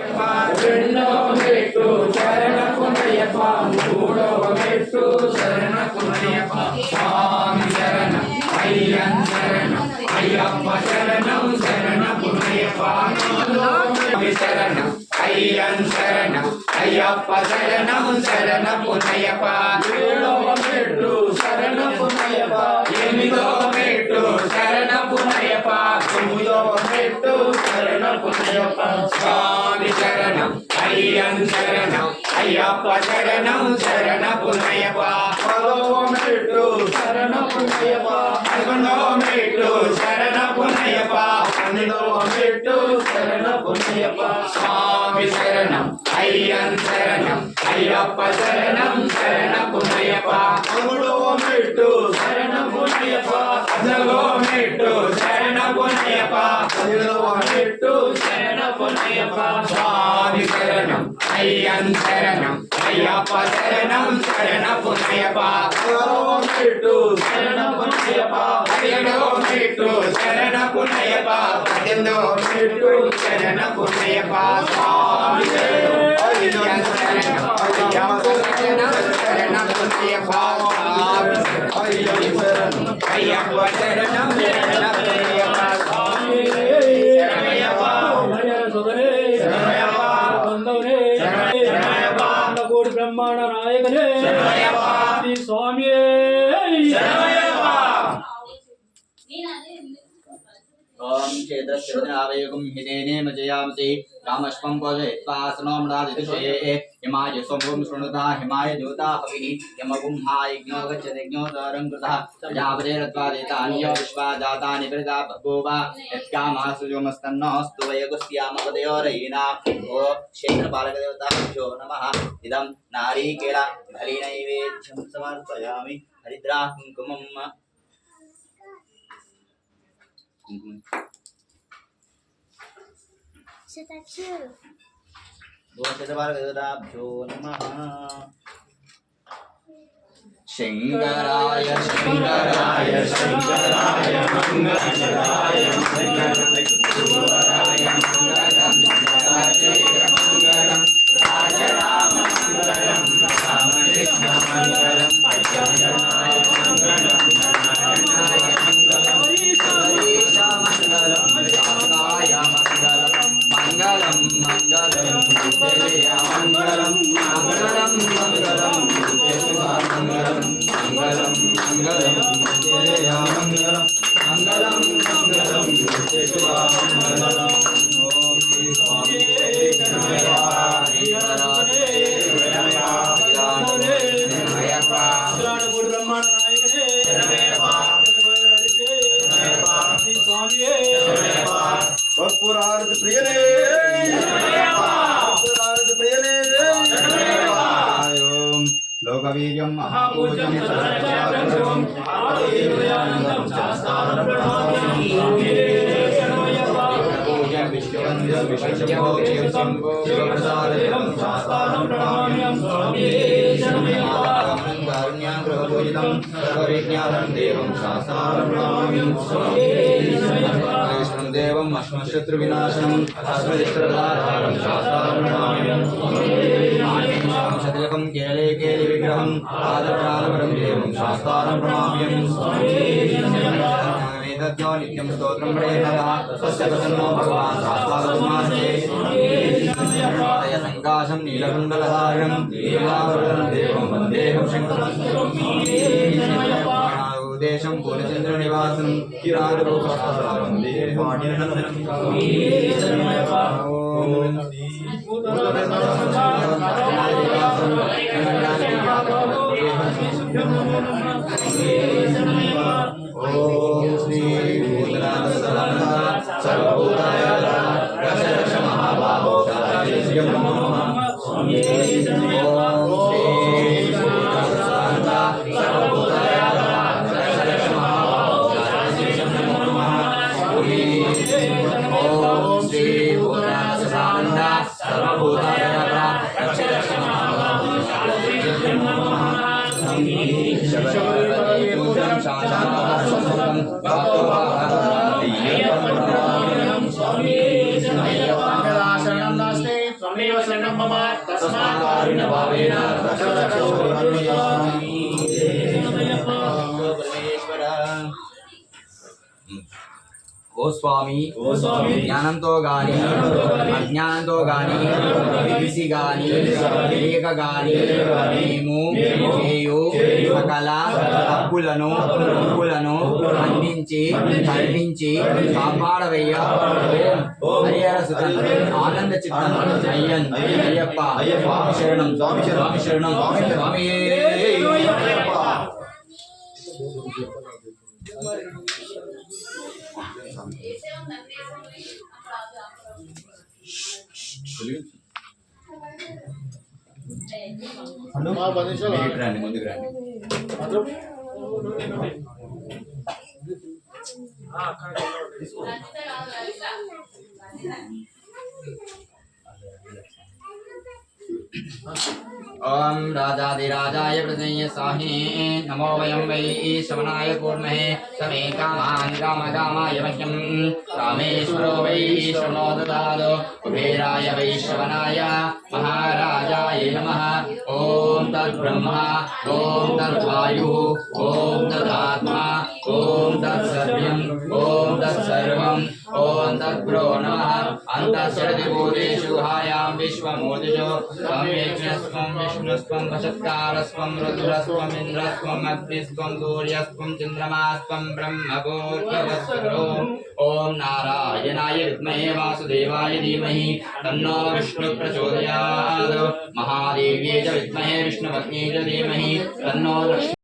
రెండవ మెట్టు శరణపునయ్యప్ప, మూడవ మెట్టు శరణపునయ్యప్ప. స్వామి శరణం అయ్యన్ శరణం అయ్యప్ప శరణం శరణపునయ్యప్ప. స్వామి శరణం అయ్యన్ శరణం అయ్యప్ప శరణం శరణపునయ్యప్ప. ఏడవ మెట్టు శరణపునయ్యప్ప, ఎనిమిదవ మెట్టు శరణపునయ్యప్ప, తొమ్మిదవ మెట్టు శరణపునయ్యప్ప. స్వామి శరణం అయ్యన్ శరణం అయ్యప్ప శరణం శరణపునయ్యప్ప. పదవ మెట్టు శరణపునయ్యప్ప, పదకొండవ మెట్టు శరణపునయ్యప్ప, పన్నెండవ మెట్టు శరణపునయ్యప్ప. స్వామి శరణం అయ్యన్ శరణం అయ్యప్ప శరణం శరణపునయ్యప్ప. పదమూడవ మెట్టు శరణపునయ్యప్ప, పద్నాలుగవ మెట్టు శరణపునయ్యప్ప, పదిహేడవ మెట్టు శరణపునయ్యప్ప. స్వామి శరణం అయ్యన్ శరణం అయ్యప్ప శరణం శరణపునయ్యప్ప. పదహారవ మెట్టు శరణపునయ్యప్ప, పదిహేడవ మెట్టు శరణపునయ్యప్ప, పద్దెనిమిదవ మెట్టు శరణపునయ్యప్ప. స్వామి శరణం అయ్యన్ శరణం అయ్యప్ప శరణం శరణపునయ్యప్ప. అయ్యప్ప శరణం శరణపునయ్యప్ప. స్వామి శరణయ్యప్ప శరణయ్యప్ప కోటి బ్రహ్మాండ నాయకనే శ్రీ స్వామి ओम चेतस्यवनावयगुं हितेने मजयामसि कामश्वं पोषयित्वा सनोमनादितुषये हिमाय सोमगुं शृणुता हिमाय दूता हविः यमगुं हायज्ञो गच्छतिज्ञो दरं कृतः प्रजापतिरत्वादितान्यो विश्वा जातानि प्रजा बभूव यत्कामासुजोमस्तन्नोऽस्तु वयगुस्यामपदयोरयिना ओ क्षेत्रपालकदेवताभ्यो नमः इदं नारीकेळ बलिनैवेद्यं समर्पयामि हरिद्रा कुङ्कुमम् भो नमः शंकराय शंकराय शंकराय मंगलाय मंगलाय मंगलम मंगलम राजराम मंगलम रामकृष्ण मंगलम अय्याय मंगलम नारायणाय मंगलम ईशा मंगलम शाकाय मंगलम मंगलम मंगलम विजया मंगलम मंगलम मंगलम मंगलम मंगलम मंगलम विजया मंगलम मंगलम मंगलम विजया मंगलम ओम श्री स्वामी कर्पूरारति प्रियने कर्पूरारति प्रियने ओम लोकवीर्यं महापूज्यं सर्वज्ञानं आदिदेवानन्दं शास्त्रं प्रणमामि पूज्यं विश्ववन्द्यं विश्वज्ञोतिं शिवप्रसादं शास्त्रं प्रणमामि कारुण्यां प्रभूजितं सर्वविज्ञानं देवं शास्त्रं प्रणमामि देवम् अस्मशत्रुविनाशनम् अस्मदिष्टप्रदाधारं शास्त्रं प्रणमामि शतकं केले केलि विग्रहम् आदरालवरं देवं शास्त्रं प्रणमामि वेदज्ञो नित्यं स्तोत्रं प्रणेतः स्वस्य प्रसन्नो भगवान् शास्त्रादुमासे सङ्काशं नीलकुण्डलधारणं नीलावरणं देवं वन्देहं शङ्करं देशं पूर्णचन्द्रनिवासं किरातरूपशास्त्रं ओम श्री भूतनाथ सर्वभूताय रक्ष महाबाहो नमः ओम श्री सर्वभूताय ओम श्री भूतनाथ सर्वभूताय रक्ष शरणं नास्ति त्वमेव शरणं मम तस्मात् कारुण्यभावेन ఓ స్వామి జ్ఞానంతో గాని అజ్ఞానంతో గాని తెలిసి గాని తెలియక గాని మేము చేయు సకల తప్పులను అందించి కల్పించి కాపాడవయ్య హరిహర సుతన్ ఆనంద చిత్తం అయ్యన్ అయ్యప్ప శరణం స్వామి శరణం స్వామి ముందుకు రండి ओम राजाधिराजाय प्रसन्न साहिने नमो वयं वै श्रवणाय कूर्महे समे कामान् कामकामाय मह्यं रामेश्वरो वै श्रवणो ददातु कुबेराय वै श्रवणाय महाराजाय नमः ओम तद्ब्रह्मा ओम तद्वायुः ओम तदात्मा ओम तत्सर्वम् ओम तत्सर्वम् ओम तद्ब्रो नमः अन्तःशरदिभूतेषु गुहायां विश्वमूर्तिषु त्वं विष्णुस्त्वं वषत्कारस्त्वं रुद्रस्त्वम् इन्द्रस्त्वम् अग्निस्त्वं सूर्यस्त्वं चन्द्रमास्त्वं ब्रह्मभूर्भुवस्सुरो ओम नारायणाय विद्महे वासुदेवाय धीमहि तन्नो विष्णुः प्रचोदयात् महादेव्यै च विद्महे विष्णुपत्न्यै च धीमहि तन्नो